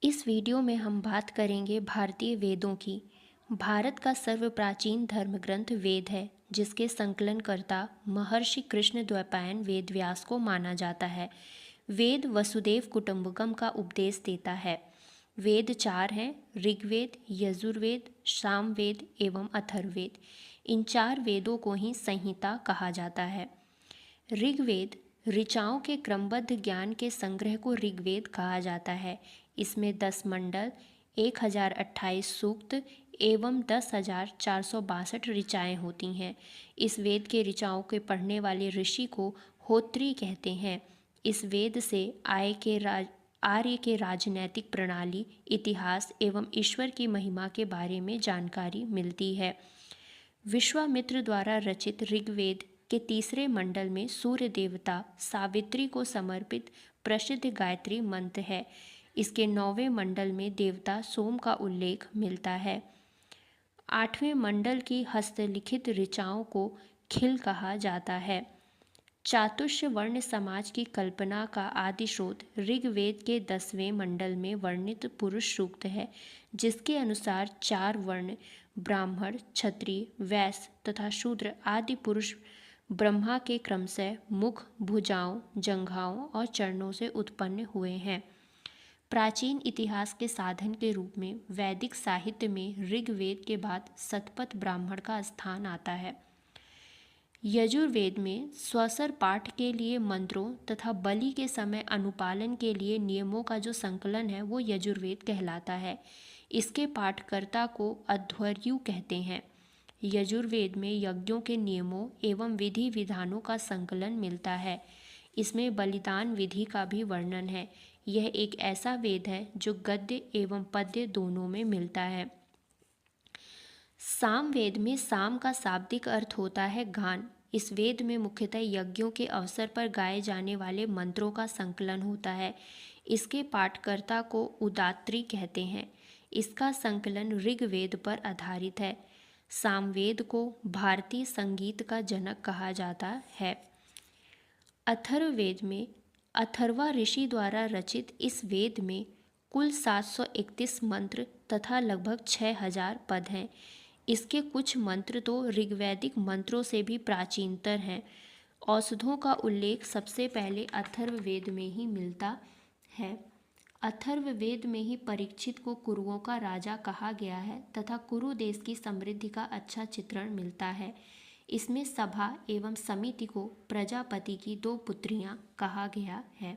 इस वीडियो में हम बात करेंगे भारतीय वेदों की। भारत का सर्व प्राचीन धर्म ग्रंथ वेद है, जिसके संकलनकर्ता महर्षि कृष्णद्वैपायन वेद व्यास को माना जाता है। वेद वसुदेव कुटुंबकम का उपदेश देता है। वेद चार हैं: ऋग्वेद, यजुर्वेद, सामवेद एवं अथर्ववेद। इन चार वेदों को ही संहिता कहा जाता है। ऋग्वेद ऋचाओं के क्रमबद्ध ज्ञान के संग्रह को ऋग्वेद कहा जाता है। इसमें 10 मंडल, 1028 सूक्त एवं 10,462 ऋचाएँ होती हैं। इस वेद के ऋचाओं के पढ़ने वाले ऋषि को होत्री कहते हैं। इस वेद से आर्य के राजनैतिक प्रणाली, इतिहास एवं ईश्वर की महिमा के बारे में जानकारी मिलती है। विश्वामित्र द्वारा रचित ऋग्वेद के तीसरे मंडल में सूर्य देवता सावित्री को समर्पित प्रसिद्ध गायत्री मंत्र है। इसके 9वें मंडल में देवता सोम का उल्लेख मिलता है। 8वें मंडल की हस्तलिखित ऋचाओं को खिल कहा जाता है। चातुर्य वर्ण समाज की कल्पना का आदि स्रोत ऋग्वेद के 10वें मंडल में वर्णित पुरुष सूक्त है, जिसके अनुसार 4 वर्ण ब्राह्मण, क्षत्रिय, वैश्य तथा शूद्र आदि पुरुष ब्रह्मा के क्रमशः मुख, भुजाओं, जंघाओं और चरणों से उत्पन्न हुए हैं। प्राचीन इतिहास के साधन के रूप में वैदिक साहित्य में ऋग्वेद के बाद शतपथ ब्राह्मण का स्थान आता है। यजुर्वेद में स्वसर पाठ के लिए मंत्रों तथा बलि के समय अनुपालन के लिए नियमों का जो संकलन है वो यजुर्वेद कहलाता है। इसके पाठकर्ता को अध्वर्यु कहते हैं। यजुर्वेद में यज्ञों के नियमों एवं विधि विधानों का संकलन मिलता है। इसमें बलिदान विधि का भी वर्णन है। यह एक ऐसा वेद है जो गद्य एवं पद्य दोनों में मिलता है। सामवेद में साम का शाब्दिक अर्थ होता है गान। इस वेद में मुख्यतः यज्ञों के अवसर पर गाए जाने वाले मंत्रों का संकलन होता है। इसके पाठकर्ता को उदात्री कहते हैं। इसका संकलन ऋग्वेद पर आधारित है। सामवेद को भारतीय संगीत का जनक कहा जाता है। अथर्ववेद में अथर्वा ऋषि द्वारा रचित इस वेद में कुल 731 मंत्र तथा लगभग 6000 पद हैं। इसके कुछ मंत्र तो ऋग्वैदिक मंत्रों से भी प्राचीनतर हैं। औषधों का उल्लेख सबसे पहले अथर्ववेद में ही मिलता है। अथर्ववेद में ही परीक्षित को कुरुओं का राजा कहा गया है तथा कुरु देश की समृद्धि का अच्छा चित्रण मिलता है। इसमें सभा एवं समिति को प्रजापति की 2 पुत्रियां कहा गया है।